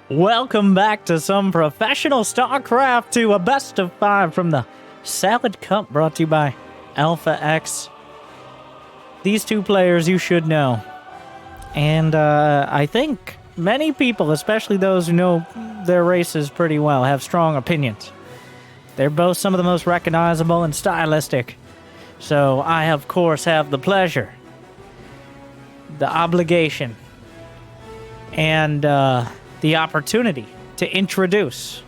Welcome back to some professional StarCraft to a best of 5 from the Salad Cup brought to you by Alpha X. These two players you should know. And I think many people, especially those who know their races pretty well, have strong opinions. They're both some of the most recognizable and stylistic. So I, of course, have the pleasure, the obligation, and the opportunity to introduce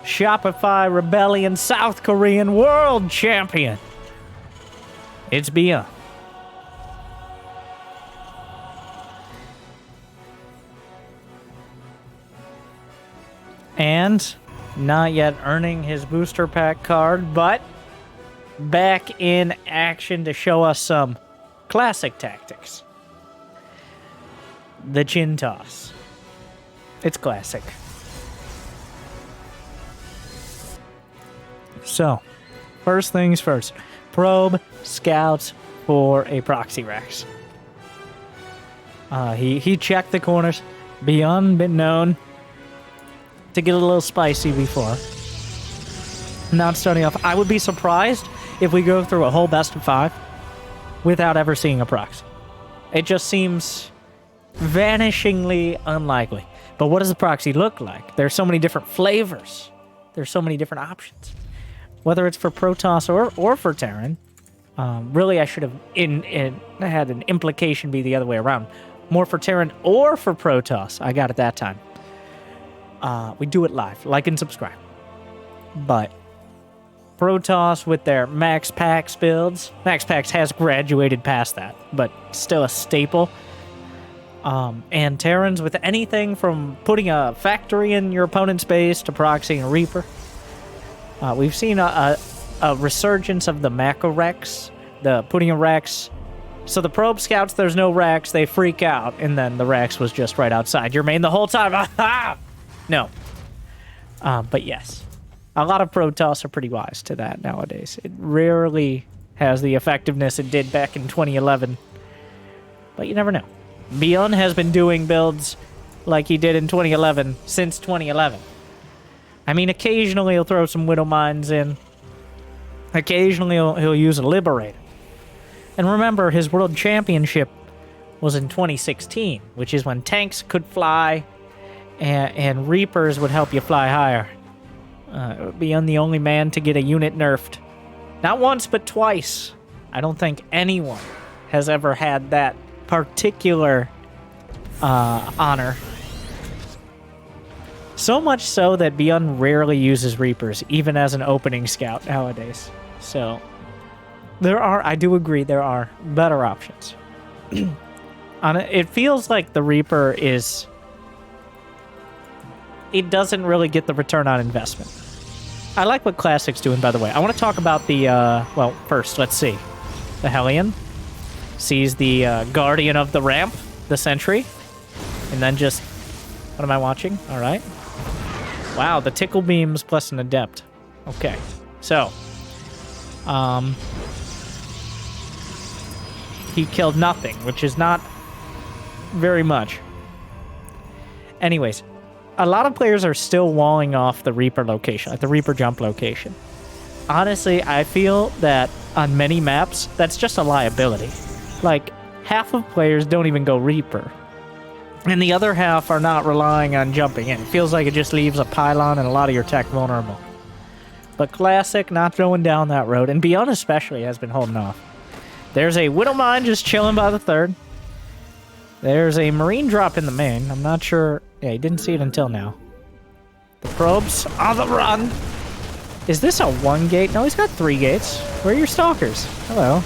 Shopify Rebellion South Korean World Champion. It's Byun. And not yet earning his booster pack card, but back in action to show us some classic tactics. The chin toss. It's classic. So, first things first. Probe scouts for a proxy Rex. He checked the corners. Byun been known to get a little spicy before. Now it's starting off. I would be surprised if we go through a whole best of 5 without ever seeing a proxy. It just seems vanishingly unlikely. But what does the proxy look like? There's so many different flavors. There's so many different options. Whether it's for Protoss or for Terran. Really, I should have had an implication be the other way around. More for Terran or for Protoss. I got it that time. We do it live. Like and subscribe. But Protoss with their Max Pax builds. Max Pax has graduated past that, but still a staple. And Terrans with anything from putting a factory in your opponent's base to proxying a Reaper. We've seen a resurgence of the Macro Rex, the putting a Rex. So the probe scouts, there's no Rex, they freak out, and then the Rex was just right outside your main the whole time. Aha! No. But yes, a lot of Protoss are pretty wise to that nowadays. It rarely has the effectiveness it did back in 2011. But you never know. Byun has been doing builds like he did in 2011 since 2011. I mean, occasionally he'll throw some Widow Mines in. Occasionally he'll use a Liberator. And remember, his World Championship was in 2016, which is when tanks could fly and Reapers would help you fly higher. Byun the only man to get a unit nerfed. Not once, but twice. I don't think anyone has ever had that particular honor. So much so that Byun rarely uses Reapers, even as an opening scout nowadays. So, I do agree, there are better options. It feels like the Reaper is... It doesn't really get the return on investment. I like what Classic's doing, by the way. I want to talk about the, well, first, let's see. The Hellion sees the Guardian of the Ramp, the Sentry, and then just... What am I watching? All right. Wow, the Tickle Beams plus an Adept. Okay, so... He killed nothing, which is not very much. Anyways, a lot of players are still walling off the Reaper location, like the Reaper jump location. Honestly, I feel that on many maps, that's just a liability. Like, half of players don't even go Reaper. And the other half are not relying on jumping in. It feels like it just leaves a pylon and a lot of your tech vulnerable. But Classic, not going down that road. And Byun especially has been holding off. There's a Widow Mine just chilling by the third. There's a Marine drop in the main. I'm not sure. Yeah, he didn't see it until now. The probes on the run. Is this a 1 gate? No, he's got 3 gates. Where are your stalkers? Hello.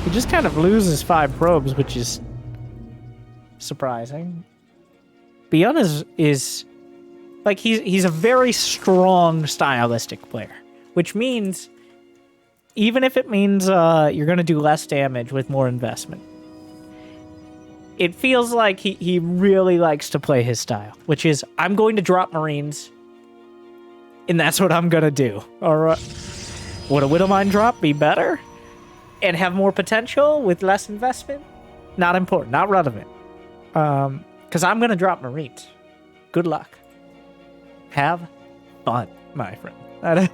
He just kind of loses 5 probes, which is surprising. Byun is like he's a very strong stylistic player, which means even if it means you're going to do less damage with more investment, it feels like he really likes to play his style, which is I'm going to drop Marines, and that's what I'm going to do. Or would a Widow Mine drop be better and have more potential with less investment? Not important, not relevant. Because I'm going to drop Marines. Good luck. Have fun, my friend.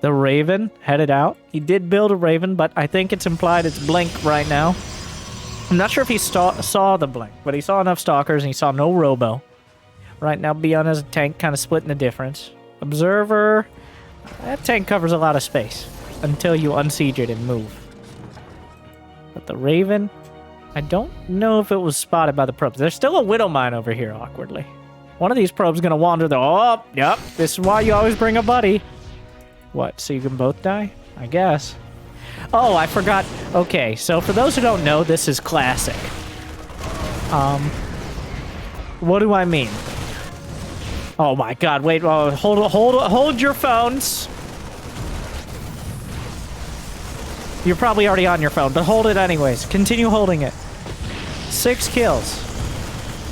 The Raven headed out. He did build a Raven, but I think it's implied it's Blink right now. I'm not sure if he saw the Blink, but he saw enough Stalkers and he saw no Robo. Right now, Byun has a tank kind of splitting the difference. Observer, that tank covers a lot of space until you unsiege it and move. But the Raven, I don't know if it was spotted by the probes. There's still a Widow Mine over here, awkwardly. One of these probes gonna wander the... Oh, yep, this is why you always bring a buddy. What, so you can both die? I guess. Oh, I forgot. Okay, so for those who don't know, this is classic. What do I mean? Oh my god, wait, hold your phones. You're probably already on your phone, but hold it anyways. Continue holding it. 6 kills.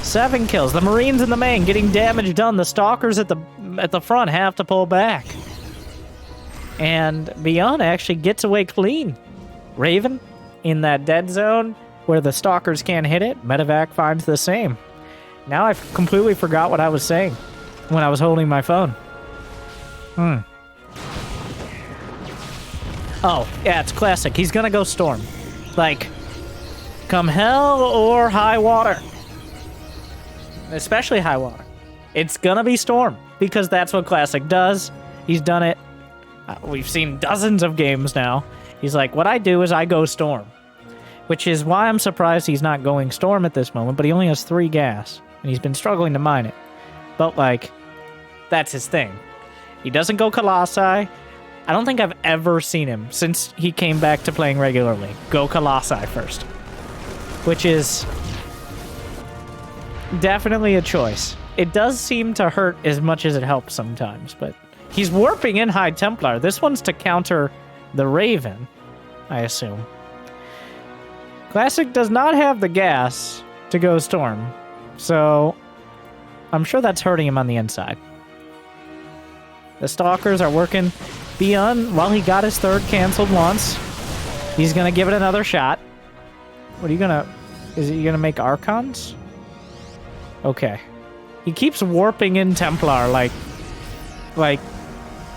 7 kills. The Marines in the main getting damage done. The Stalkers at the front have to pull back. And Byun actually gets away clean. Raven in that dead zone where the Stalkers can't hit it. Medevac finds the same. Now I completely forgot what I was saying when I was holding my phone. Oh, yeah, it's classic. He's gonna go Storm. Like, come hell or high water. Especially high water. It's gonna be Storm, because that's what Classic does. He's done it. We've seen dozens of games now. He's like, what I do is I go Storm. Which is why I'm surprised he's not going Storm at this moment, but he only has 3 gas. And he's been struggling to mine it. But, like, that's his thing. He doesn't go Colossi. I don't think I've ever seen him, since he came back to playing regularly, go Colossi first. Which is definitely a choice. It does seem to hurt as much as it helps sometimes, but he's warping in High Templar. This one's to counter the Raven, I assume. Classic does not have the gas to go Storm, so I'm sure that's hurting him on the inside. The Stalkers are working. Byun, well, he got his 3rd canceled once. He's gonna give it another shot. What are you gonna... Is he gonna make Archons? Okay. He keeps warping in Templar, like...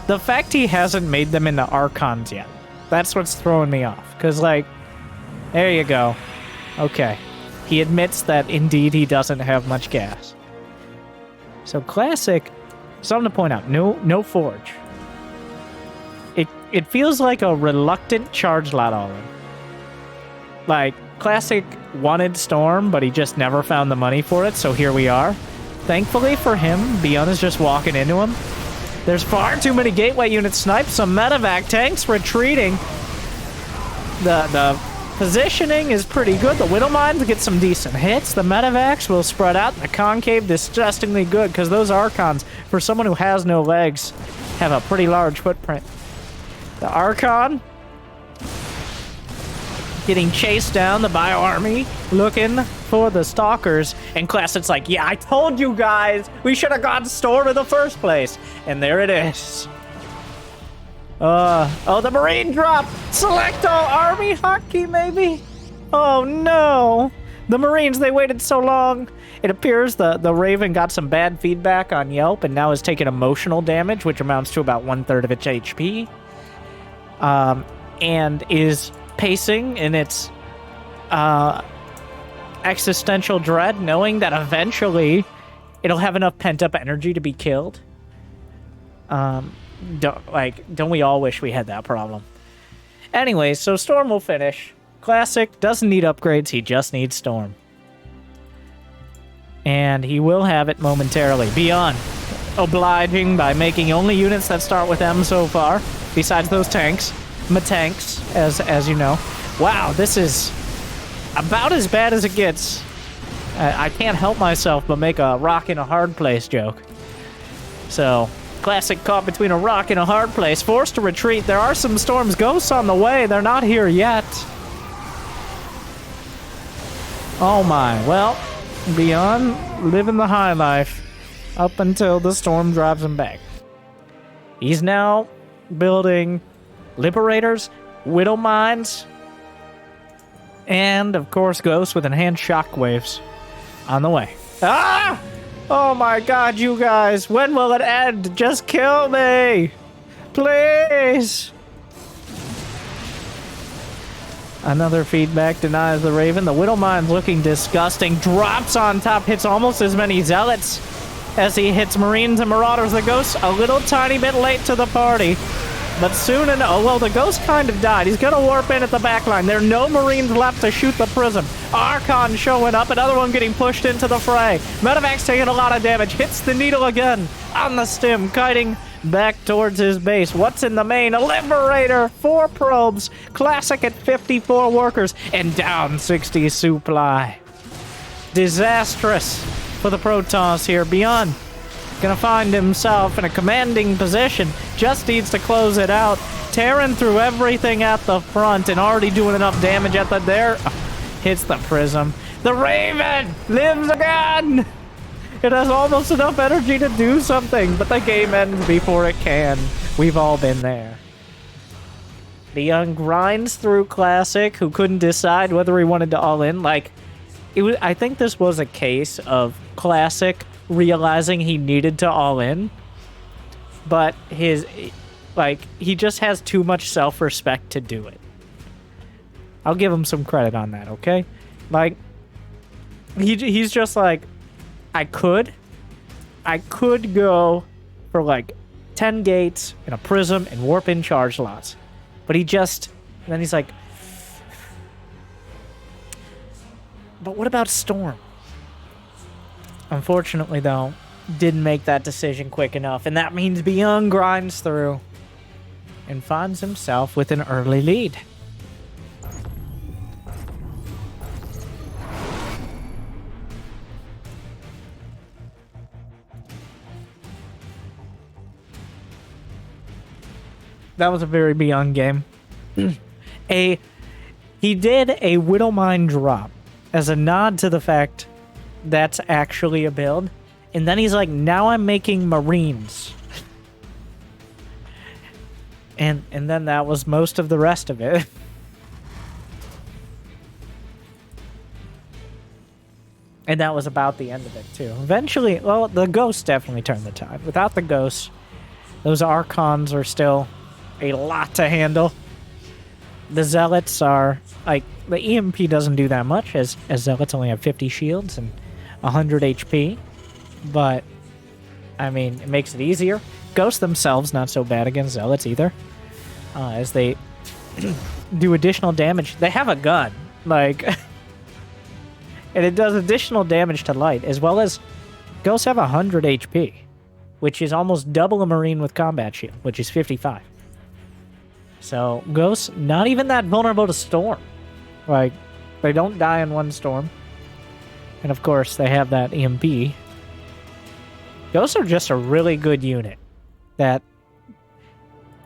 The fact he hasn't made them into Archons yet. That's what's throwing me off. Because, like... There you go. Okay. He admits that, indeed, he doesn't have much gas. So, Classic... Something to point out. No Forge. It feels like a reluctant charge lot all-in. Like, Classic wanted Storm, but he just never found the money for it, so here we are. Thankfully for him, Byun is just walking into him. There's far too many gateway units sniped, some medevac tanks retreating. The positioning is pretty good. The Widow Mines get some decent hits. The medevacs will spread out. The concave disgustingly good, because those Archons, for someone who has no legs, have a pretty large footprint. The Archon getting chased down, the Bio Army looking for the Stalkers, and Classic's like, yeah, I told you guys, we should have gone Storm in the first place. And there it is. Oh, the Marine drop! Select all Army hotkey, maybe? Oh no! The Marines, they waited so long. It appears the Raven got some bad feedback on Yelp and now is taking emotional damage, which amounts to about 1/3 of its HP. And is pacing in its existential dread, knowing that eventually it'll have enough pent-up energy to be killed. Don't we all wish we had that problem? Anyways, so Storm will finish. Classic doesn't need upgrades, he just needs Storm. And he will have it momentarily. Byun obliging by making only units that start with M so far, besides those tanks. Matanks, as you know. Wow, this is about as bad as it gets. I can't help myself but make a rock in a hard place joke. So, Classic caught between a rock and a hard place, forced to retreat. There are some Storm's Ghosts on the way. They're not here yet. Oh my. Well, Byun living the high life up until the Storm drives him back. He's now building Liberators, Widow Mines, and, of course, Ghosts with enhanced shockwaves on the way. Ah! Oh my god, you guys. When will it end? Just kill me. Please. Another feedback denies the Raven. The Widowmine's looking disgusting. Drops on top. Hits almost as many Zealots as he hits Marines and Marauders. The Ghost a little tiny bit late to the party. But soon enough, oh, well, the Ghost kind of died. He's going to warp in at the back line. There are no Marines left to shoot the Prism. Archon showing up. Another one getting pushed into the fray. Medevac's taking a lot of damage. Hits the needle again on the stem, kiting back towards his base. What's in the main? A Liberator, 4 probes. Classic at 54 workers. And down 60 supply. Disastrous for the Protoss here. Byun gonna find himself in a commanding position. Just needs to close it out. Terran threw everything at the front and already doing enough damage at the there. Hits the Prism. The Raven lives again! It has almost enough energy to do something, but the game ends before it can. We've all been there. Byun grinds through Classic, who couldn't decide whether he wanted to all in. Like, I think this was a case of Classic realizing he needed to all in, but he just has too much self-respect to do it. I'll give him some credit on that, okay? Like, he's just like, I could go for like 10 gates and a Prism and warp in charge lots, but and then he's like, but what about Storm? Unfortunately, though, didn't make that decision quick enough, and that means Byun grinds through and finds himself with an early lead. That was a very Byun game. He did a Widowmine drop as a nod to the fact that's actually a build. And then he's like, now I'm making Marines. and then that was most of the rest of it. And that was about the end of it, too. Eventually, well, the Ghosts definitely turned the tide. Without the Ghosts, those Archons are still a lot to handle. The Zealots are, like, the EMP doesn't do that much, as Zealots only have 50 shields and 100 HP, but I mean, it makes it easier. Ghosts themselves not so bad against Zealots either, as they do additional damage. They have a gun, like, and it does additional damage to light, as well as Ghosts have 100 HP, which is almost double a Marine with combat shield, which is 55. So Ghosts not even that vulnerable to Storm. Like, they don't die in one Storm. And of course, they have that EMP. Ghosts are just a really good unit that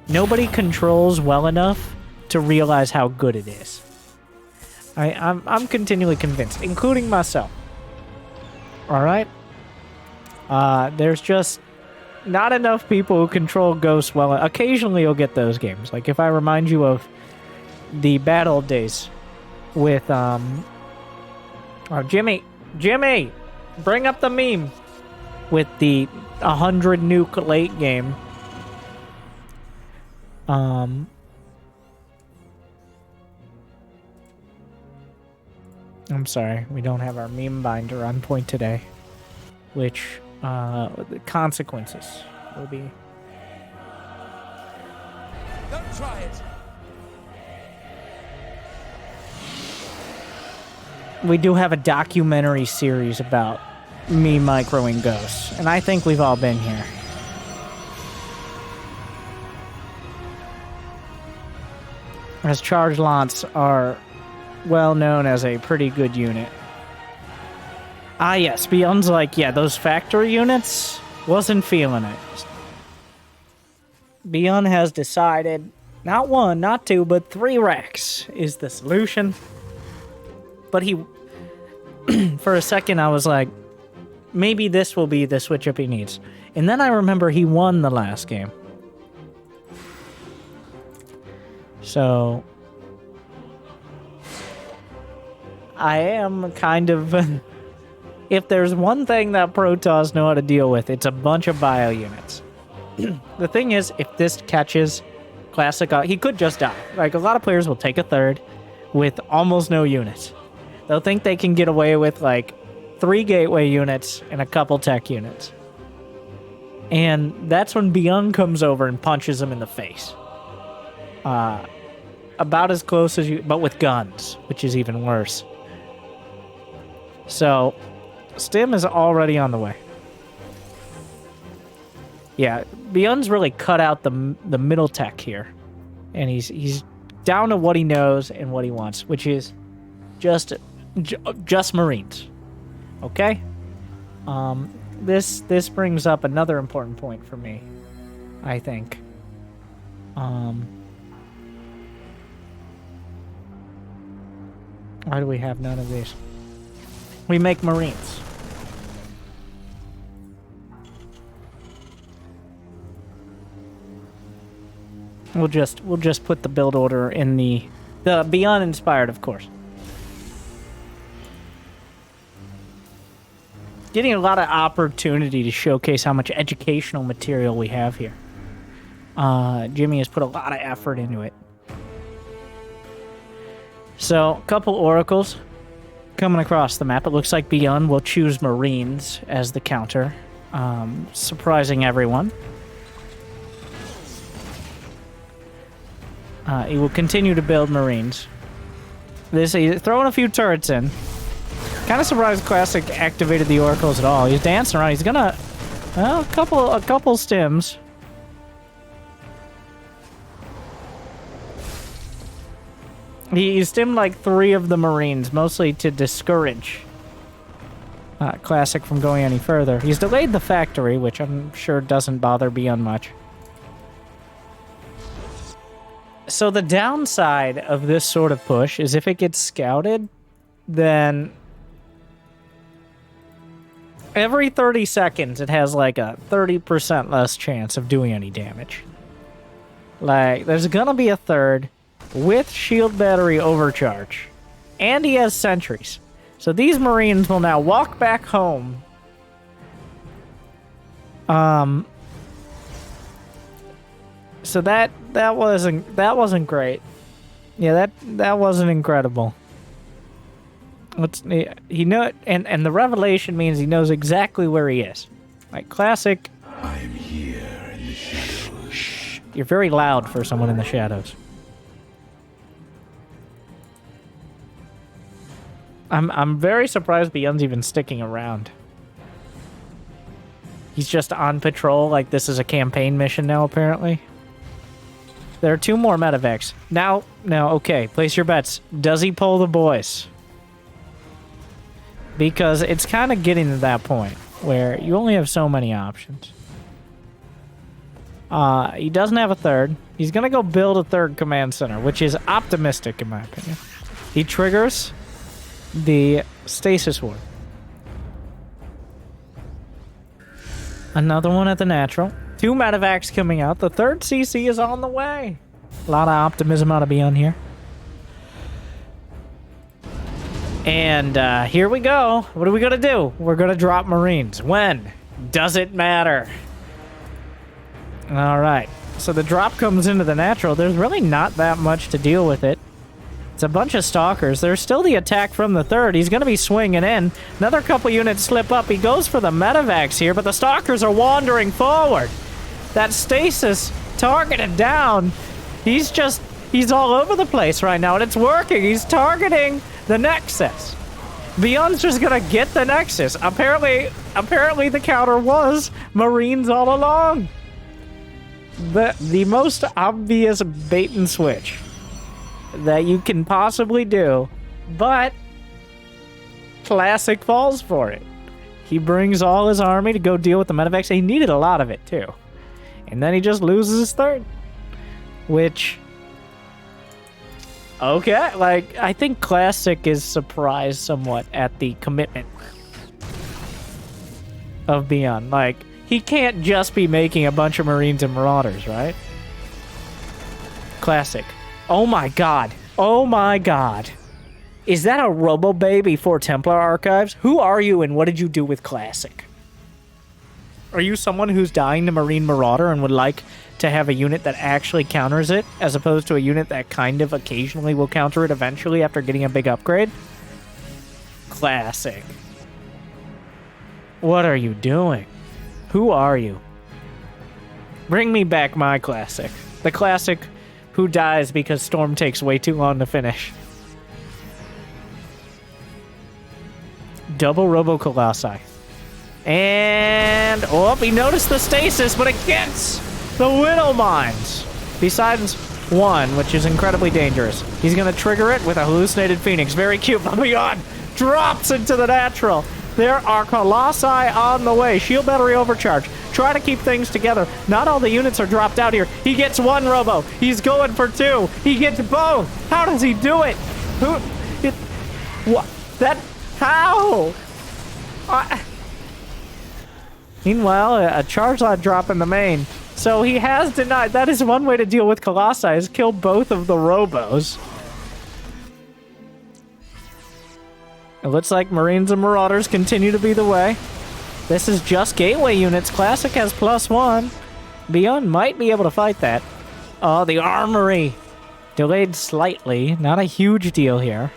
nobody controls well enough to realize how good it is. I'm continually convinced, including myself. Alright? There's just not enough people who control Ghosts well. Occasionally you'll get those games. Like, if I remind you of the bad old days with, oh, Jimmy, bring up the meme with the 100 nuke late game. I'm sorry, we don't have our meme binder on point today, which the consequences will be. Don't try it. We do have a documentary series about me microing Ghosts, and I think we've all been here. As charge lots are well known as a pretty good unit. Ah yes, Byun's like, yeah, those factory units, wasn't feeling it. Byun has decided, not 1, not 2, but 3 racks is the solution. But he, for a second, I was like, maybe this will be the switch up he needs. And then I remember he won the last game. So, I am kind of If there's one thing that Protoss know how to deal with, it's a bunch of bio units. The thing is, if this catches Classic, he could just die. Like, a lot of players will take a third with almost no units. They'll think they can get away with, like, 3 gateway units and a couple tech units. And that's when Byun comes over and punches him in the face. About as close as you... But with guns, which is even worse. So, Stim is already on the way. Yeah, Byun's really cut out the middle tech here. And he's down to what he knows and what he wants, which is just Marines. Okay? This brings up another important point for me, I think. Why do we have none of these? We make Marines. We'll just put the build order in the Beyond Inspired, of course. Getting a lot of opportunity to showcase how much educational material we have here. Jimmy has put a lot of effort into it. So, a couple oracles coming across the map. It looks like Byun will choose Marines as the counter, surprising everyone. He will continue to build Marines. He's throwing a few turrets in. Kind of surprised Classic activated the oracles at all. He's dancing around. He's gonna... Well, a couple stims. He stimmed like 3 of the Marines, mostly to discourage Classic from going any further. He's delayed the factory, which I'm sure doesn't bother Byun much. So the downside of this sort of push is if it gets scouted, then every 30 seconds it has like a 30% less chance of doing any damage. Like, there's gonna be a third with shield battery overcharge. And he has sentries. So these Marines will now walk back home. So that wasn't great. Yeah, that wasn't incredible. He know, and the revelation means he knows exactly where he is. Like Classic. I'm here in the shadows. Shh. You're very loud for someone in the shadows. I'm very surprised Byun's even sticking around. He's just on patrol like this is a campaign mission now, apparently. There are 2 more medevacs. Now, okay, place your bets. Does he pull the boys? Because it's kind of getting to that point where you only have so many options. He doesn't have a third. He's going to go build a 3rd command center, which is optimistic in my opinion. He triggers the stasis ward. Another one at the natural. 2 medevacs coming out. The 3rd CC is on the way. A lot of optimism out of Byun here. And here we go. What are we going to do? We're going to drop Marines. When? Does it matter? All right. So the drop comes into the natural. There's really not that much to deal with it. It's a bunch of stalkers. There's still the attack from the 3rd. He's going to be swinging in. Another couple units slip up. He goes for the medevacs here, but the stalkers are wandering forward. That stasis targeted down. He's all over the place right now, and it's working. He's targeting the Nexus. Byun's just going to get the Nexus. Apparently the counter was Marines all along. The most obvious bait and switch that you can possibly do, but Classic falls for it. He brings all his army to go deal with the medevacs. He needed a lot of it too, and then he just loses his 3rd, which, okay, like, I think Classic is surprised somewhat at the commitment of Byun. Like, he can't just be making a bunch of Marines and Marauders, right? Classic. Oh my god. Oh my god. Is that a Robo Bay before Templar Archives? Who are you and what did you do with Classic? Are you someone who's dying to Marine Marauder and would like to have a unit that actually counters it, as opposed to a unit that kind of occasionally will counter it eventually after getting a big upgrade? Classic. What are you doing? Who are you? Bring me back my Classic. The Classic who dies because Storm takes way too long to finish. Double Robo Colossi. And, oh, he noticed the stasis, but it gets the Widow Mines. Besides one, which is incredibly dangerous. He's going to trigger it with a hallucinated Phoenix. Very cute, but beyond drops into the natural. There are Colossi on the way. Shield battery overcharge. Try to keep things together. Not all the units are dropped out here. He gets one Robo. He's going for two. He gets both. How does he do it? What? That... How? Meanwhile, a charge lot drop in the main. So he has denied. That is one way to deal with Colossi, is kill both of the Robos. It looks like Marines and Marauders continue to be the way. This is just gateway units. Classic has +1. Byun might be able to fight that. Oh, the armory. Delayed slightly. Not a huge deal here.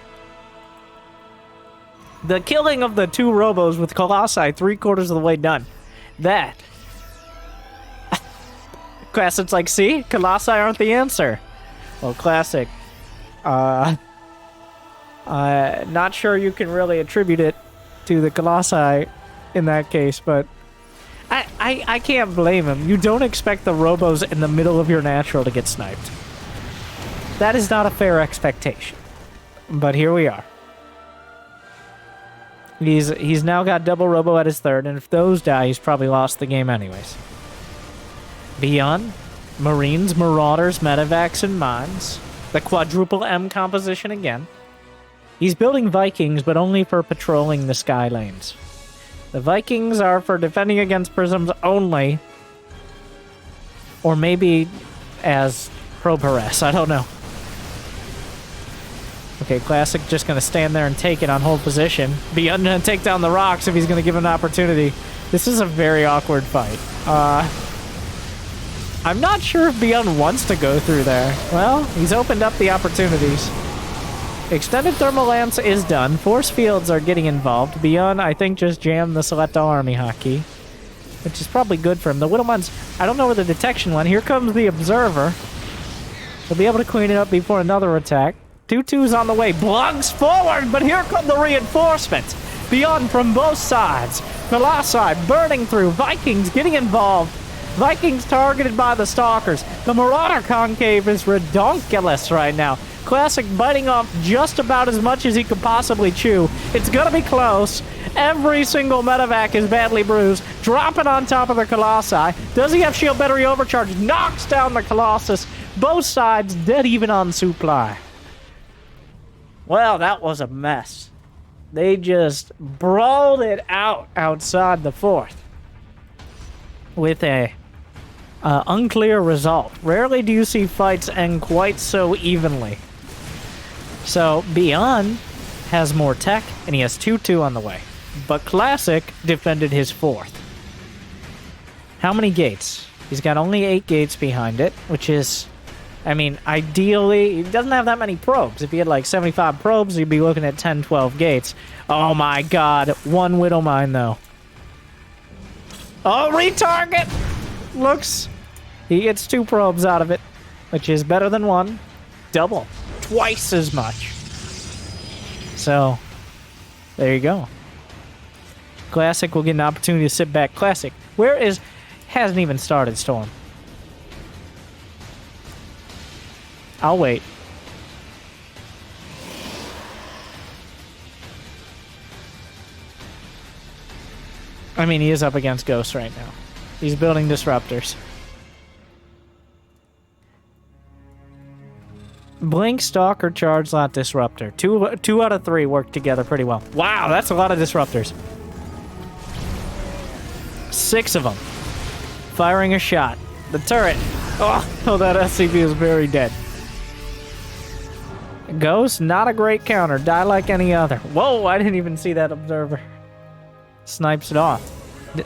The killing of the two Robos with Colossi 3/4 of the way done. That. Classic's like, see? Colossi aren't the answer. Well, Classic. Not sure you can really attribute it to the Colossi in that case, but I can't blame him. You don't expect the Robos in the middle of your natural to get sniped. That is not a fair expectation. But here we are. He's now got double Robo at his third, and if those die, he's probably lost the game anyways. Byun, Marines, Marauders, Medivacs, and Mines. The quadruple M composition again. He's building Vikings, but only for patrolling the sky lanes. The Vikings are for defending against prisms only. Or maybe as pro-Perez, I don't know. Okay, Classic just going to stand there and take it on hold position. Byun going to take down the rocks if he's going to give an opportunity. This is a very awkward fight. I'm not sure if Byun wants to go through there. Well, he's opened up the opportunities. Extended Thermal Lance is done. Force Fields are getting involved. Byun, I think, just jammed the Selecta Army Hockey, which is probably good for him. The Widowmans, I don't know where the detection went. Here comes the Observer. He'll be able to clean it up before another attack. 2-2's on the way. Blugs forward, but here come the reinforcements. Byun from both sides. Colossi burning through. Vikings getting involved. Vikings targeted by the Stalkers. The Marauder Concave is redonkulous right now. Classic biting off just about as much as he could possibly chew. It's gonna be close. Every single Medivac is badly bruised. Dropping on top of the Colossi. Does he have shield battery overcharge? Knocks down the Colossus. Both sides dead even on supply. Well, that was a mess. They just brawled it out outside the fourth with a unclear result. Rarely do you see fights end quite so evenly. So Byun has more tech, and he has 2-2 on the way. But Classic defended his fourth. How many gates? He's got only 8 gates behind it, which is... I mean, ideally, he doesn't have that many probes. If he had like 75 probes, he'd be looking at 10, 12 gates. Oh my god, one Widow Mine though. Oh, retarget! Looks, he gets 2 probes out of it, which is better than 1. Double. Twice as much. So, there you go. Classic will get an opportunity to sit back. Classic, where is... Hasn't even started Storm. I'll wait. I mean, he is up against Ghost right now. He's building disruptors. Blink, Stalker, Charge Lot, Disruptor. Two out of 3 work together pretty well. Wow, that's a lot of disruptors. 6 of them. Firing a shot. The turret. Oh, that SCV is very dead. Ghost, not a great counter. Die like any other. Whoa, I didn't even see that observer. Snipes it off.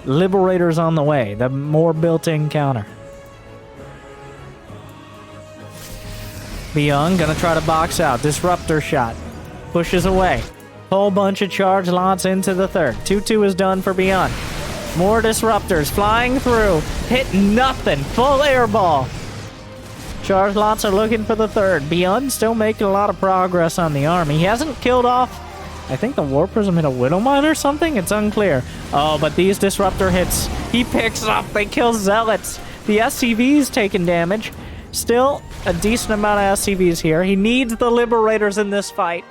Liberator's on the way. The more built-in counter. Byun gonna try to box out. Disruptor shot. Pushes away. Whole bunch of charge lots into the third. 2-2 is done for Byun. More disruptors flying through. Hit nothing. Full air ball. Charge lots are looking for the third. Byun still making a lot of progress on the army. He hasn't killed off. I think the War Prism hit a Widow Mine or something? It's unclear. Oh, but these disruptor hits, he picks up. They kill Zealots. The SCV's taking damage. Still a decent amount of SCVs here. He needs the Liberators in this fight.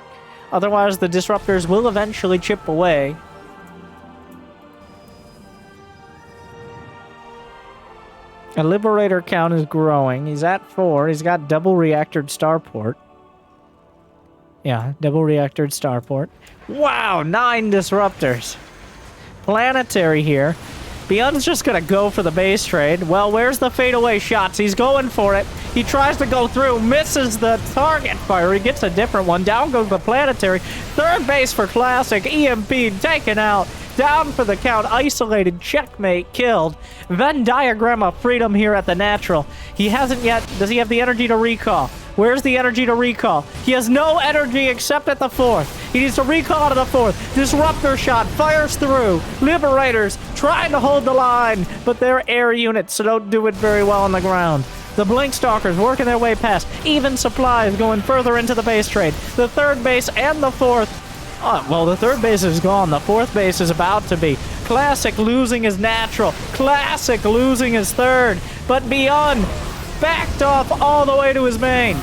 Otherwise, the disruptors will eventually chip away. A Liberator count is growing. He's at 4. He's got double reactored starport. Yeah, double reactored starport. Wow, 9 disruptors. Planetary here. Byun's just gonna go for the base trade. Well, where's the fadeaway shots? He's going for it. He tries to go through, misses the target fire. He gets a different one. Down goes the planetary. Third base for Classic. EMP taken out. Down for the count. Isolated. Checkmate. Killed. Venn diagram of freedom here at the natural. He hasn't yet. Does he have the energy to recall? Where's the energy to recall? He has no energy except at the 4th. He needs to recall to the 4th. Disruptor shot fires through. Liberators trying to hold the line, but they're air units, so don't do it very well on the ground. The Blink Stalkers working their way past. Even supplies going further into the base trade. The 3rd base and the 4th. Oh, well, the 3rd base is gone. The 4th base is about to be. Classic losing his natural. Classic losing his 3rd. But Byun backed off all the way to his main.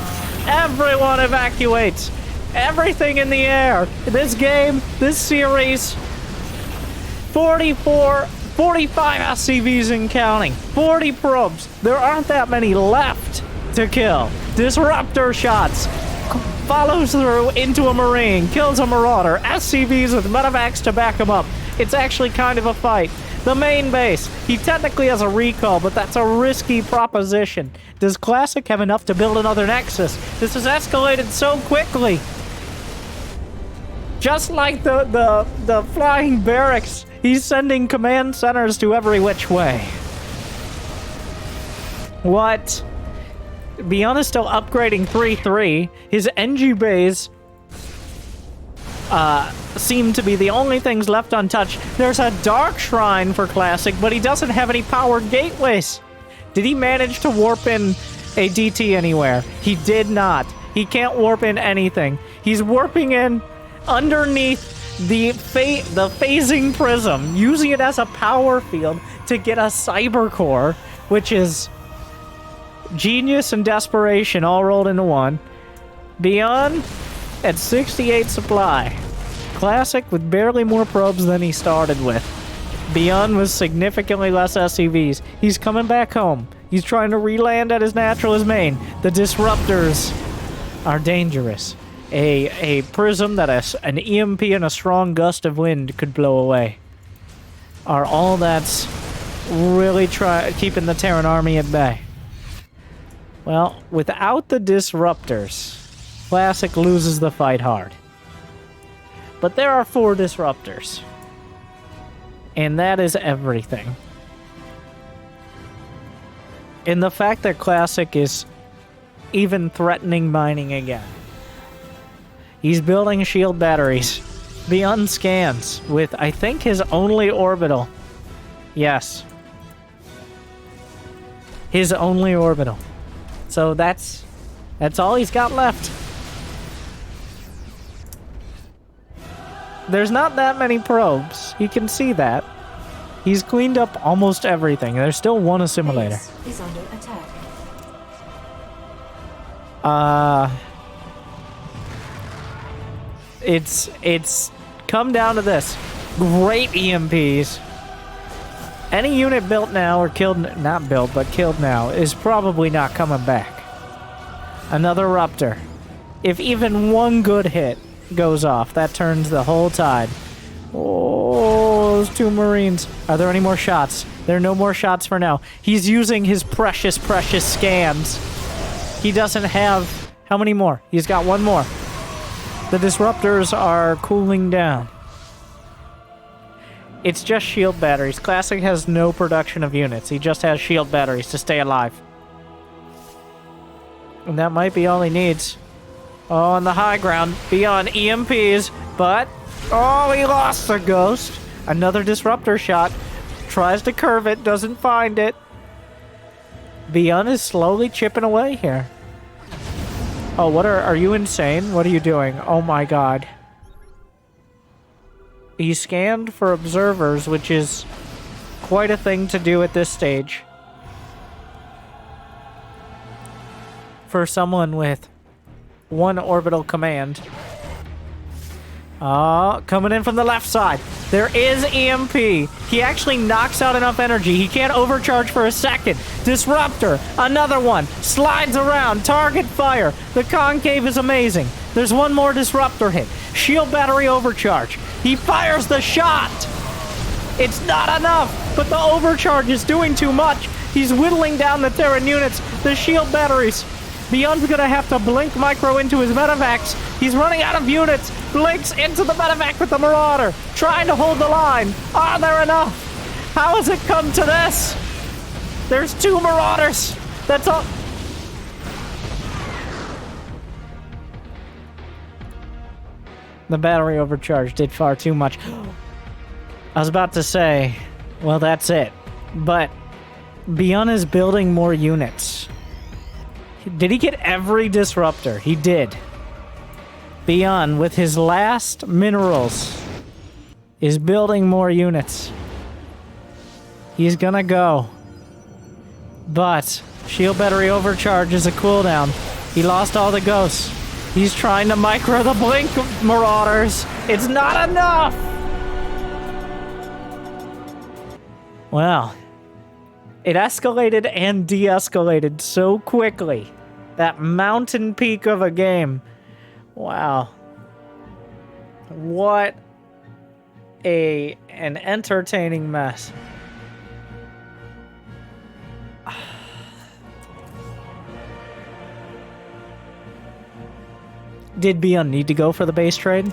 Everyone evacuates. Everything in the air. This game, this series, 45 SCVs and counting. 40 probes. There aren't that many left to kill. Disruptor shots. Follows through into a Marine. Kills a Marauder. SCVs with medevacs to back him up. It's actually kind of a fight. The main base. He technically has a recall, but that's a risky proposition. Does Classic have enough to build another Nexus? This has escalated so quickly. Just like the flying barracks, he's sending command centers to every which way. What? Byun is still upgrading 3-3. His NG bays seem to be the only things left untouched. There's a Dark Shrine for Classic, but he doesn't have any powered gateways. Did he manage to warp in a DT anywhere? He did not. He can't warp in anything. He's warping in underneath the phasing prism, using it as a power field to get a cyber core, which is genius and desperation all rolled into one. Byun at 68 supply. Classic with barely more probes than he started with. Byun with significantly less SCVs. He's coming back home. He's trying to re-land at his natural as main. The disruptors are dangerous. A prism that an EMP and a strong gust of wind could blow away are all that's really keeping the Terran army at bay. Well, without the disruptors, Classic loses the fight hard. But there are 4 disruptors. And that is everything. And the fact that Classic is even threatening mining again. He's building shield batteries. Byun scans with, I think, his only orbital. Yes. His only orbital. So that's all he's got left. There's not that many probes. You can see that. He's cleaned up almost everything. There's still one assimilator. Base is under attack. It's come down to this. Great EMPs. Any unit built now or killed, not built, but killed now, is probably not coming back. Another Ruptor. If even one good hit goes off, that turns the whole tide. Oh, those 2 Marines. Are there any more shots? There are no more shots for now. He's using his precious, precious scans. He doesn't have... How many more? He's got 1 more. The disruptors are cooling down. It's just shield batteries. Classic has no production of units. He just has shield batteries to stay alive. And that might be all he needs. Oh, on the high ground, beyond EMPs, but... Oh, he lost the ghost. Another disruptor shot. Tries to curve it, doesn't find it. Byun is slowly chipping away here. Oh, what are you insane? What are you doing? Oh my god. He scanned for observers, which is quite a thing to do at this stage. For someone with one orbital command. Oh, coming in from the left side. There is EMP. He actually knocks out enough energy. He can't overcharge for a second. Disruptor, another one. Slides around, target fire. The concave is amazing. There's one more disruptor hit. Shield battery overcharge. He fires the shot. It's not enough, but the overcharge is doing too much. He's whittling down the Terran units, the shield batteries. Byun's gonna have to blink micro into his medevacs. He's running out of units. Blinks into the medevac with the Marauder. Trying to hold the line. Are there enough? How has it come to this? There's 2 Marauders. That's all. The battery overcharge did far too much. I was about to say, well, that's it. But Byun is building more units. Did he get every disruptor? He did. Byun, with his last minerals, is building more units. He's gonna go. But shield battery overcharge is a cooldown. He lost all the ghosts. He's trying to micro the blink Marauders. It's not enough! Well, it escalated and de-escalated so quickly. That mountain peak of a game. Wow. What an entertaining mess. Did Byun need to go for the base trade?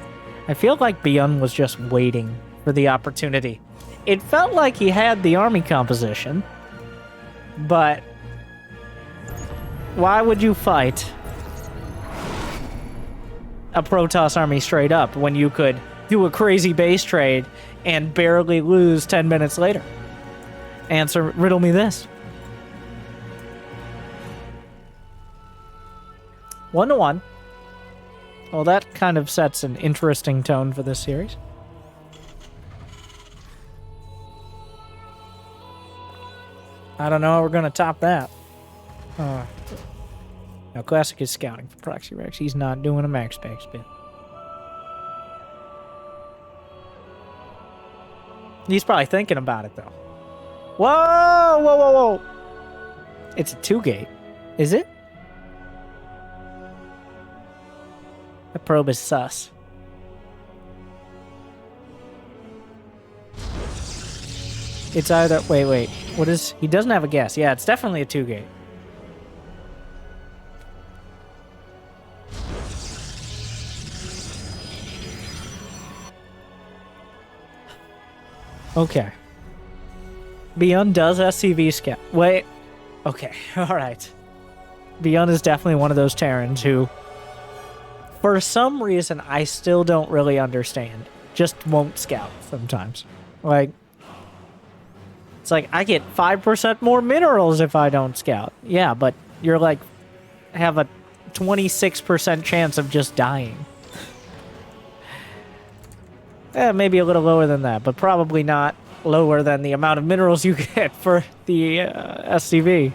I feel like Byun was just waiting for the opportunity. It felt like he had the army composition, but why would you fight a Protoss army straight up when you could do a crazy base trade and barely lose 10 minutes later? Riddle me this. 1-1. Well, that kind of sets an interesting tone for this series. I don't know how we're going to top that. Now, Classic is scouting for Proxy Rex. He's not doing a max spec spin. He's probably thinking about it, though. Whoa! Whoa, whoa, whoa! It's a 2-gate. Is it? The probe is sus. It's either... Wait. What is... He doesn't have a guess. Yeah, it's definitely a 2-gate. Okay. Byun does SCV scout. Wait. Okay. Alright. Byun is definitely one of those Terrans who, for some reason, I still don't really understand. Just won't scout sometimes. Like, it's like, I get 5% more minerals if I don't scout. Yeah, but you're like, have a 26% chance of just dying. Maybe a little lower than that, but probably not lower than the amount of minerals you get for the SCV.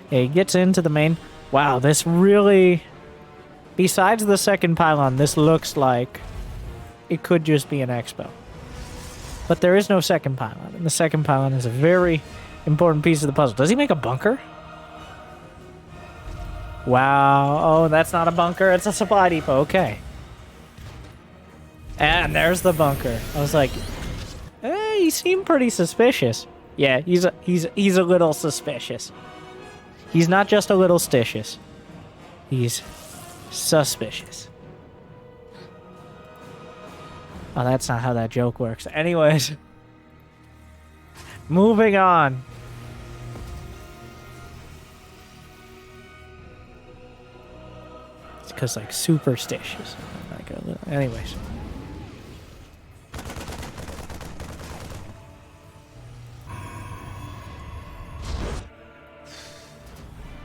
Yeah, he gets into the main. Wow, this really... Besides the second pylon, this looks like it could just be an expo. But there is no second pylon, and the second pylon is a very important piece of the puzzle. Does he make a bunker? Wow. Oh, that's not a bunker. It's a supply depot. Okay. And there's the bunker. I was like, he seemed pretty suspicious. Yeah, he's a little suspicious. He's not just a little stitious. He's suspicious. Oh, that's not how that joke works. Anyways. Moving on. It's because, like, superstitious. Like anyways.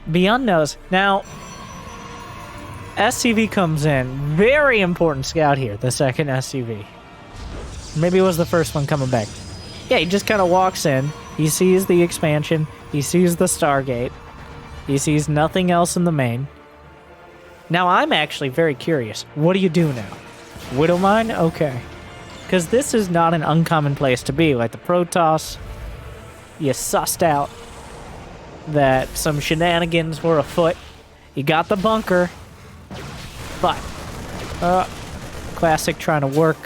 Byun knows. Now, SCV comes in. Very important scout here, the second SCV. Maybe it was the first one coming back. Yeah, he just kind of walks in. He sees the expansion. He sees the Stargate. He sees nothing else in the main. Now, I'm actually very curious. What do you do now? Widow mine? Okay. Because this is not an uncommon place to be. Like the Protoss, you sussed out that some shenanigans were afoot. You got the bunker. But, classic trying to work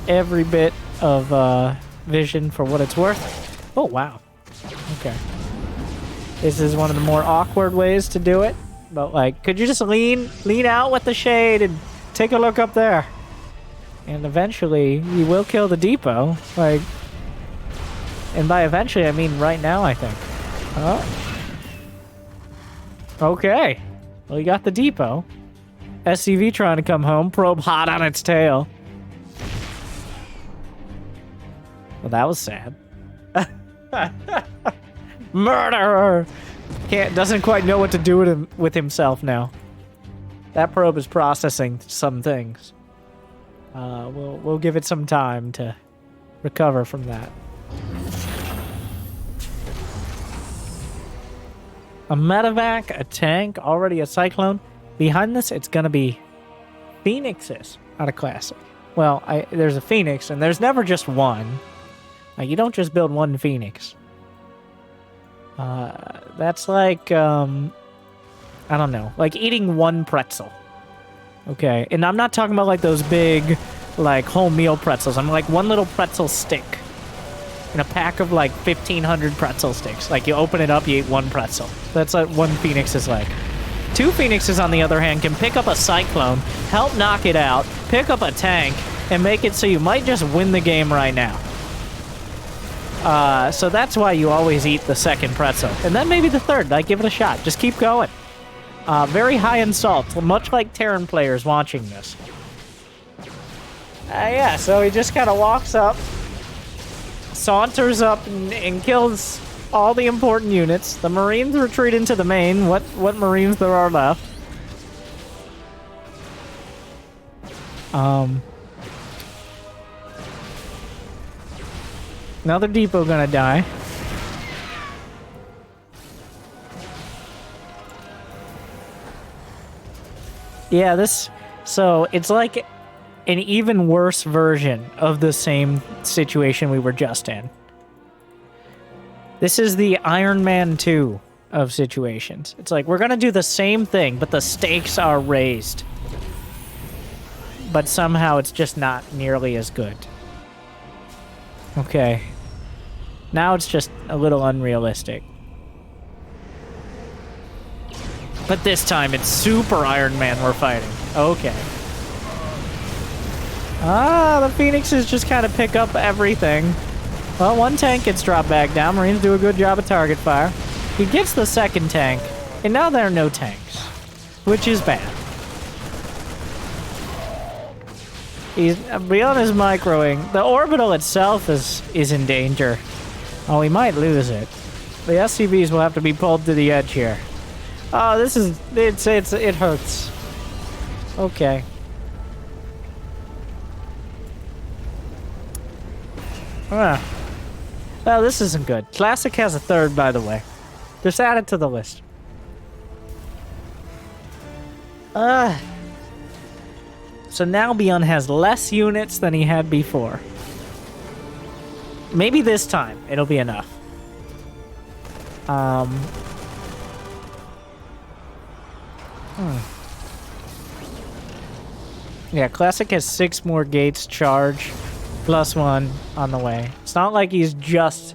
every bit of vision for what it's worth. Oh, wow. Okay. This is one of the more awkward ways to do it. But, like, could you just lean out with the shade and take a look up there? And eventually, you will kill the depot. Like, and by eventually, I mean right now, I think. Oh. Okay. Well, you got the depot. SCV trying to come home. Probe hot on its tail. Well, that was sad. Murderer! Doesn't quite know what to do with himself now. That probe is processing some things. We'll give it some time to recover from that. A medevac, a tank, already a cyclone. Behind this, it's gonna be Phoenixes out of Classic. Well, there's a Phoenix, and there's never just one. You don't just build one Phoenix. That's like, I don't know, like eating one pretzel. Okay, and I'm not talking about like those big, like home meal pretzels. I'm like one little pretzel stick in a pack of like 1,500 pretzel sticks. Like you open it up, you eat one pretzel. That's what one Phoenix is like. Two Phoenixes, on the other hand, can pick up a cyclone, help knock it out, pick up a tank, and make it so you might just win the game right now. So that's why you always eat the second pretzel. And then maybe the third. Like, give it a shot. Just keep going. Very high in salt, much like Terran players watching this. Yeah, so he just kind of walks up, saunters up, and kills all the important units. The Marines retreat into the main. What Marines there are left. Another depot gonna die. Yeah, so it's like an even worse version of the same situation we were just in. This is the Iron Man 2 of situations. It's like, we're gonna do the same thing, but the stakes are raised. But somehow it's just not nearly as good. Okay. Now it's just a little unrealistic. But this time it's Super Iron Man we're fighting. Okay. The Phoenixes just kind of pick up everything. Well, one tank gets dropped back down. Marines do a good job of target fire. He gets the second tank, and now there are no tanks, which is bad. Byun is microing. The orbital itself is in danger. Oh, we might lose it. The SCVs will have to be pulled to the edge here. Oh, it hurts. Okay. Well, this isn't good. Classic has a third, by the way. Just add it to the list. So now Byun has less units than he had before. Maybe this time it'll be enough. Yeah, Classic has 6 more gates charge, plus 1 on the way. It's not like he's just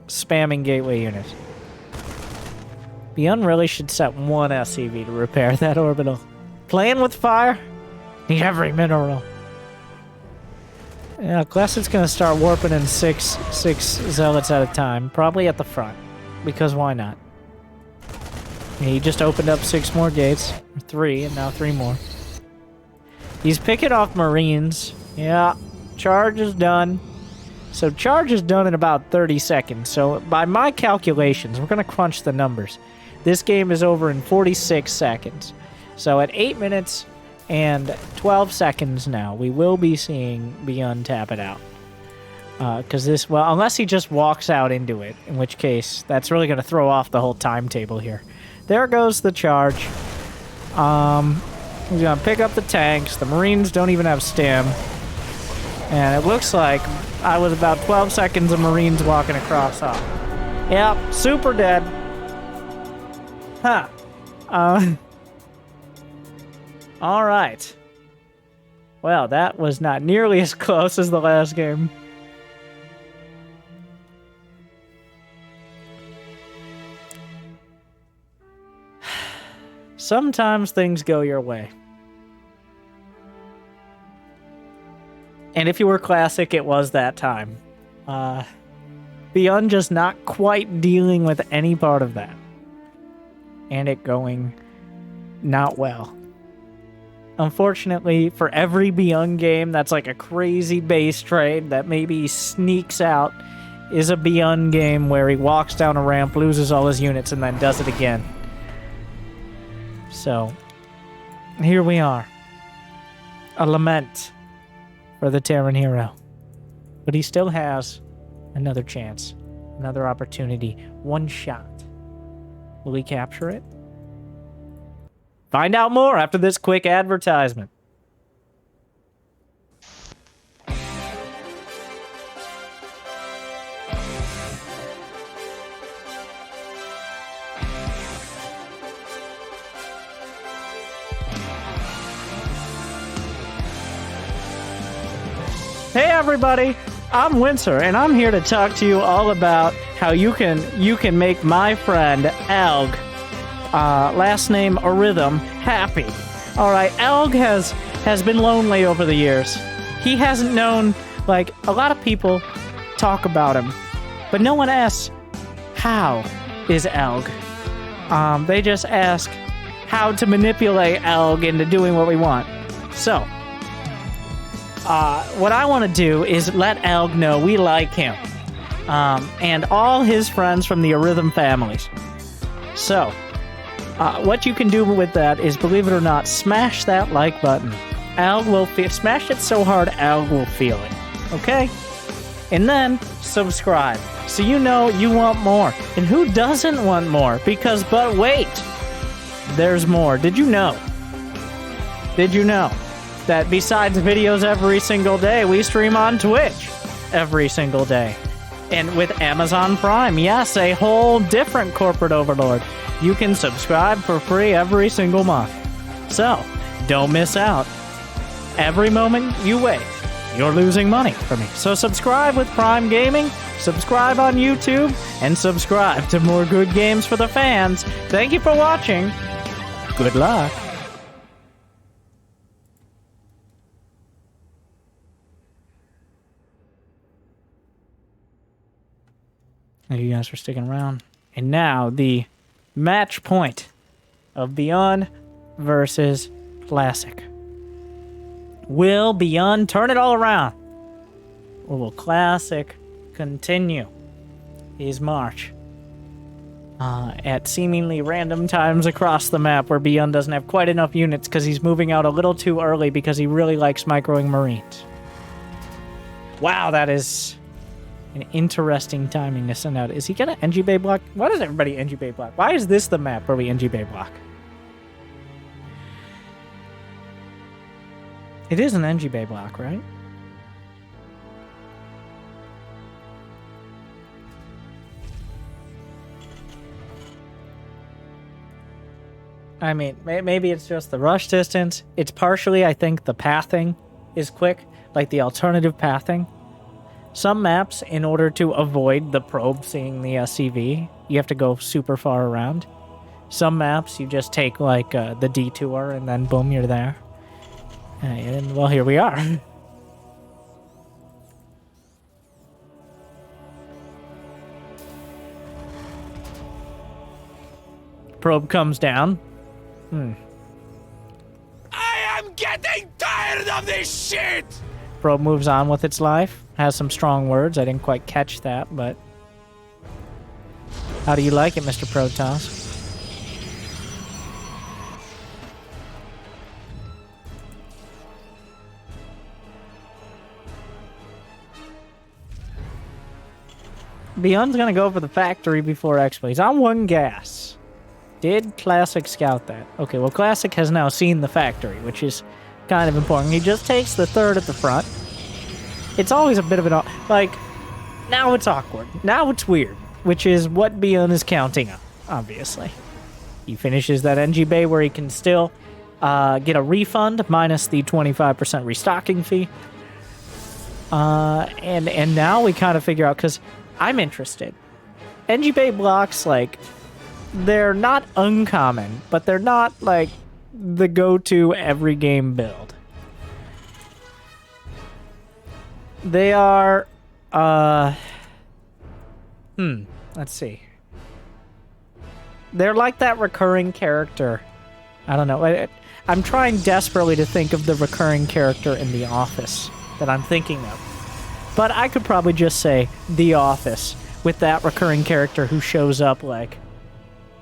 spamming gateway units. Byun really should set one SCV to repair that orbital. Playing with fire? Need every mineral. Yeah, Classic's gonna start warping in six zealots at a time. Probably at the front. Because why not? He just opened up 6 more gates. 3, and now 3 more. He's picking off Marines. Yeah, charge is done. So charge is done in about 30 seconds. So by my calculations, we're going to crunch the numbers. This game is over in 46 seconds. So at 8 minutes and 12 seconds now, we will be seeing Byun tap it out. Because this, well, unless he just walks out into it, in which case that's really going to throw off the whole timetable here. There goes the charge. He's going to pick up the tanks. The Marines don't even have stim. And it looks like I was about 12 seconds of Marines walking across off. Yep, super dead. Huh. All right. Well, that was not nearly as close as the last game. Sometimes things go your way. And if you were Classic, it was that time. Byun just not quite dealing with any part of that. And it going not well. Unfortunately, for every Byun game that's like a crazy base trade that maybe sneaks out is a Byun game where he walks down a ramp, loses all his units, and then does it again. So, here we are. A lament for the Terran hero. But he still has another chance, another opportunity, one shot. Will he capture it? Find out more after this quick advertisement. Hey everybody, I'm Winter, and I'm here to talk to you all about how you can make my friend Elg, last name Arhythm, happy. All right, Elg has been lonely over the years. He hasn't known, like, a lot of people talk about him, but no one asks, how is Elg? They just ask how to manipulate Elg into doing what we want. So, what I want to do is let Elg know we like him, and all his friends from the Arhythm families. So, what you can do with that is, believe it or not, smash that like button. Elg will smash it so hard, Elg will feel it. Okay? And then, subscribe. So you know you want more. And who doesn't want more? Because, but wait, there's more. Did you know? Did you know that besides videos every single day, we stream on Twitch every single day? And with Amazon Prime, yes, a whole different corporate overlord. You can subscribe for free every single month. So, don't miss out. Every moment you wait, you're losing money for me. So subscribe with Prime Gaming, subscribe on YouTube, and subscribe to more good games for the fans. Thank you for watching. Good luck. Thank you guys for sticking around. And now, the match point of Byun versus Classic. Will Byun turn it all around? Or will Classic continue his march at seemingly random times across the map where Byun doesn't have quite enough units because he's moving out a little too early because he really likes microing Marines? Wow, that is an interesting timing to send out. Is he gonna NG Bay block? Why does everybody NG Bay block? Why is this the map where we NG Bay block? It is an NG Bay block, right? I mean, maybe it's just the rush distance. It's partially, I think, the pathing is quick, like the alternative pathing. Some maps, in order to avoid the probe seeing the CV, you have to go super far around. Some maps, you just take, like, the detour, and then boom, you're there. And, well, here we are. Probe comes down. I am getting tired of this shit! Probe moves on with its life. Has some strong words. I didn't quite catch that, but... How do you like it, Mr. Protoss? Byun's gonna go for the factory before Expo. He's on 1 gas. Did Classic scout that? Okay, well, Classic has now seen the factory, which is kind of important. He just takes the 3rd at the front. It's always a bit of an... Like, now it's awkward. Now it's weird, which is what Byun is counting on, obviously. He finishes that NG Bay where he can still get a refund minus the 25% restocking fee. And now we kind of figure out, because I'm interested. NG Bay blocks, like... They're not uncommon, but they're not, like, the go-to every game build. They are, let's see. They're like that recurring character. I don't know. I'm trying desperately to think of the recurring character in The Office that I'm thinking of. But I could probably just say The Office with that recurring character who shows up, like,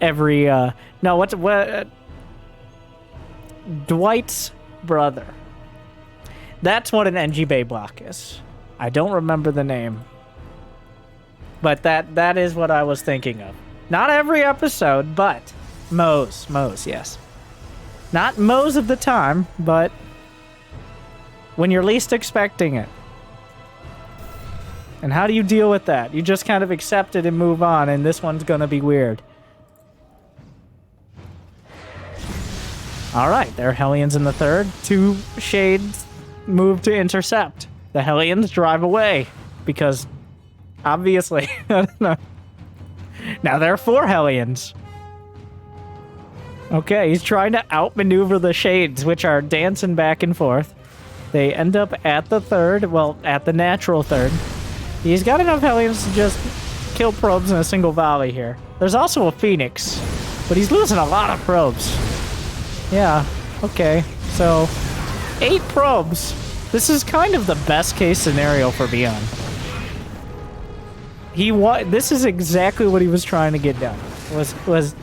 every, Dwight's brother. That's what an NG Bay block is. I don't remember the name. But that is what I was thinking of. Not every episode, but Moe's, yes. Not Moe's of the time, but when you're least expecting it. And how do you deal with that? You just kind of accept it and move on, and this one's gonna be weird. Alright, there are Hellions in the 3rd. 2 Shades move to intercept. The Hellions drive away, because, obviously, I don't know. Now there are 4 Hellions. Okay, he's trying to outmaneuver the Shades, which are dancing back and forth. They end up at the 3rd, well, at the natural 3rd. He's got enough Hellions to just kill probes in a single volley here. There's also a Phoenix, but he's losing a lot of probes. Yeah, okay. So, 8 probes. This is kind of the best case scenario for Byun. This is exactly what he was trying to get done. Was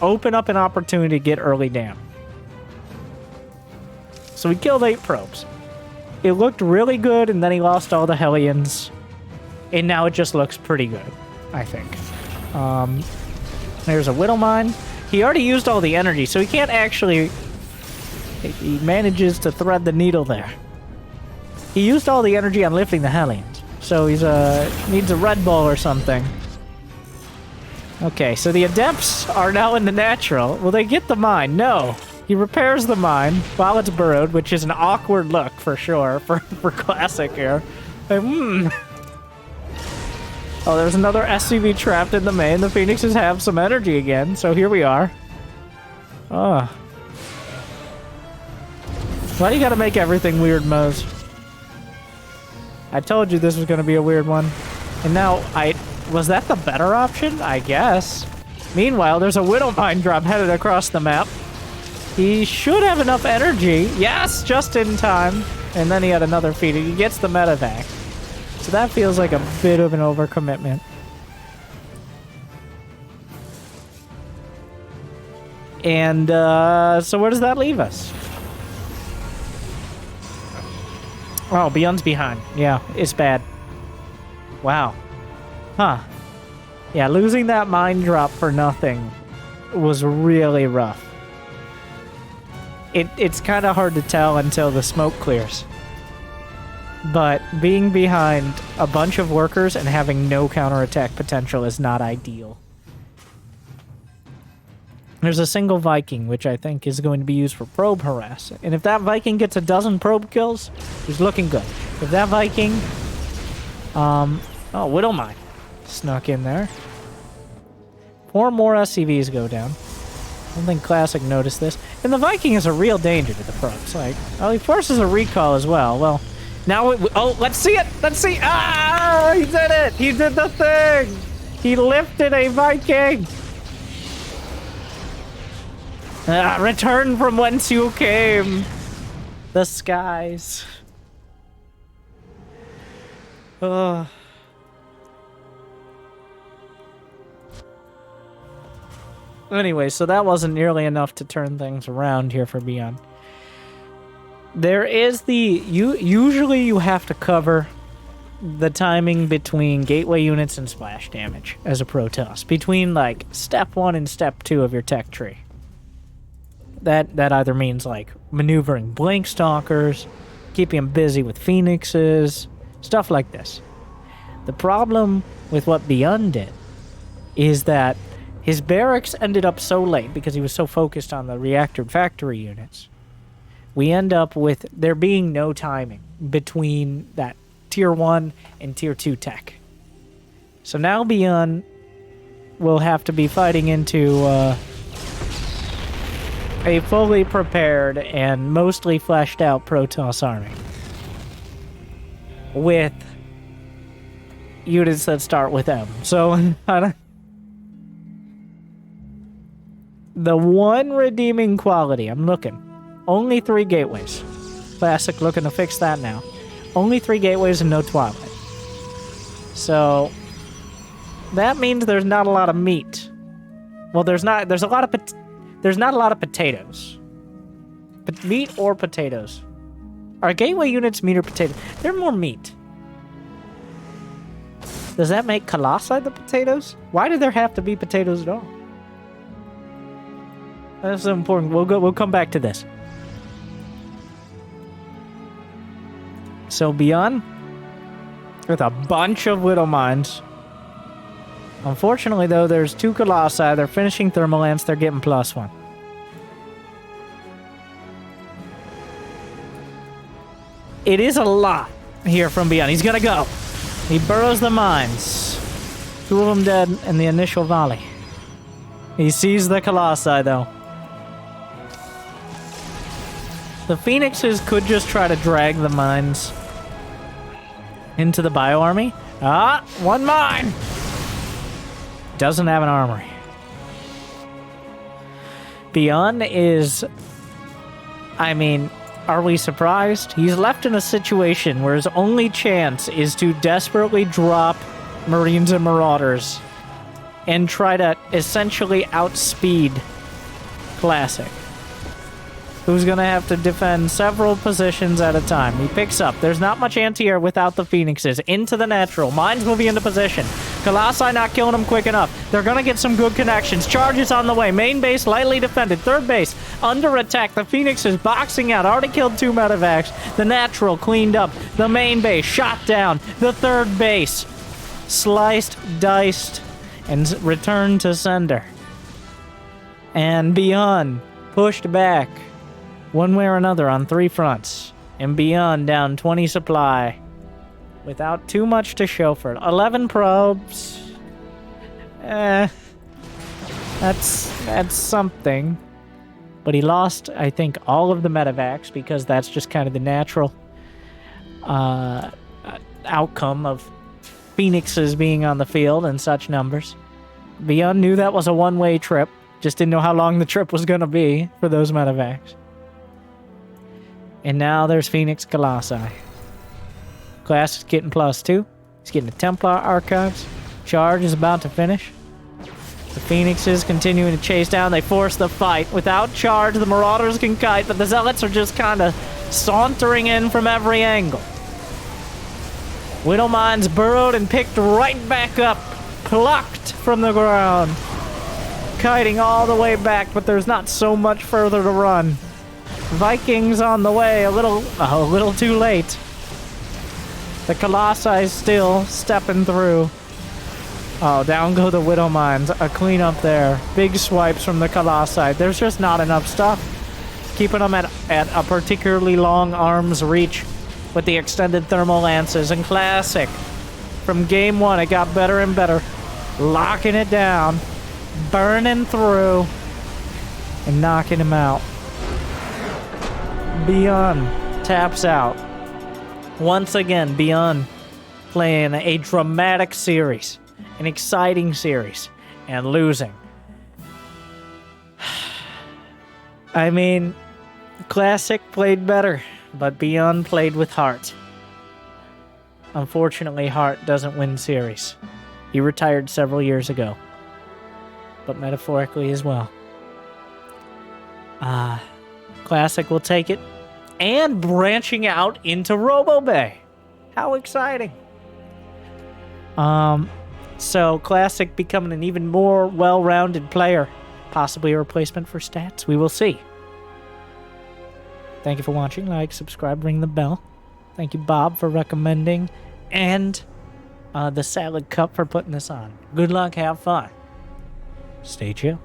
open up an opportunity to get early dam. So he killed 8 probes. It looked really good, and then he lost all the Hellions. And now it just looks pretty good, I think. There's a Widow Mine. He already used all the energy, so he can't actually... He manages to thread the needle there. He used all the energy on lifting the Hellions, so he's needs a Red Bull or something. Okay, so the Adepts are now in the natural. Will they get the mine? No. He repairs the mine while it's burrowed, which is an awkward look for sure for Classic here. Like, Oh, there's another SCV trapped in the main. The Phoenixes have some energy again, so here we are. Why do you gotta make everything weird, Moe's? I told you this was gonna be a weird one. And now, was that the better option? I guess. Meanwhile, there's a Widow Mine drop headed across the map. He should have enough energy. Yes, just in time. And then he had another feed. He gets the medevac. So that feels like a bit of an overcommitment. And, so where does that leave us? Oh, Byun's behind. Yeah, it's bad. Wow. Huh. Yeah, losing that mine drop for nothing was really rough. It's kind of hard to tell until the smoke clears. But being behind a bunch of workers and having no counterattack potential is not ideal. There's a single Viking, which I think is going to be used for probe harass. And if that Viking gets a dozen probe kills, he's looking good. If that Viking... oh, Widow Mine snuck in there. 4 more SCVs go down. I don't think Classic noticed this. And the Viking is a real danger to the Protoss. Like, oh, he forces a recall as well. Well, now, oh, let's see it! Let's see! Ah! He did it! He did the thing! He lifted a Viking! Return from whence you came! The skies. Ugh. Anyway, so that wasn't nearly enough to turn things around here for Byun. There is usually you have to cover the timing between gateway units and splash damage as a Protoss. Between, like, step 1 and step 2 of your tech tree. That either means, like, maneuvering Blink Stalkers, keeping them busy with Phoenixes, stuff like this. The problem with what Byun did is that his barracks ended up so late because he was so focused on the reactor factory units. We end up with there being no timing between that Tier 1 and Tier 2 tech. So now Byun will have to be fighting into a fully prepared and mostly fleshed out Protoss army. With units that start with M. So, the one redeeming quality, I'm looking. Only 3 gateways. Classic looking to fix that now. Only 3 gateways and no Twilight. So, that means there's not a lot of meat. Well, there's not a lot of potatoes. Meat or potatoes. Are gateway units meat or potato? They're more meat. Does that make Colossi the potatoes? Why do there have to be potatoes at all? That's important. We'll come back to this. So Byun, with a bunch of Widow Mines. Unfortunately, though, there's 2 Colossi. They're finishing Thermal Lance. They're getting +1. It is a lot here from Byun. He's gonna go. He burrows the mines. 2 of them dead in the initial volley. He sees the Colossi, though. The Phoenixes could just try to drag the mines into the bio army. Ah, 1 mine! Doesn't have an armory. Byun is... I mean, are we surprised? He's left in a situation where his only chance is to desperately drop Marines and Marauders and try to essentially outspeed Classic, who's going to have to defend several positions at a time. He picks up. There's not much anti-air without the Phoenixes. Into the natural. Mines moving into position. Colossi not killing them quick enough. They're going to get some good connections. Charges on the way. Main base lightly defended. Third base under attack. The Phoenixes boxing out. Already killed 2 medevacs. The natural cleaned up. The main base shot down. The third base sliced, diced, and returned to sender. And Byun pushed back one way or another on 3 fronts. And Byun down 20 supply. Without too much to show for it. 11 probes. That's something. But he lost, I think, all of the medevacs because that's just kind of the natural outcome of Phoenixes being on the field in such numbers. Byun knew that was a one-way trip. Just didn't know how long the trip was going to be for those medevacs. And now there's Phoenix Colossi. Class is getting +2. He's getting the Templar Archives. Charge is about to finish. The Phoenixes continuing to chase down. They force the fight. Without charge, the Marauders can kite, but the Zealots are just kind of sauntering in from every angle. Widow Mines burrowed and picked right back up. Plucked from the ground. Kiting all the way back, but there's not so much further to run. Vikings on the way, a little too late. The Colossi still stepping through. Oh, down go the Widow Mines. A cleanup there. Big swipes from the Colossi. There's just not enough stuff. Keeping them at a particularly long arm's reach with the extended thermal lances. And Classic, from game 1, it got better and better. Locking it down. Burning through. and knocking him out. Byun taps out. Once again, Byun playing a dramatic series, an exciting series, and losing. I mean, Classic played better, but Byun played with heart. Unfortunately, Heart doesn't win series. He retired several years ago, but metaphorically as well. Classic will take it, and branching out into RoboBay. How exciting! So Classic becoming an even more well-rounded player, possibly a replacement for Stats. We will see. Thank you for watching. Like, subscribe, ring the bell. Thank you, Bob, for recommending, and the Salad Cup for putting this on. Good luck, have fun. Stay chill.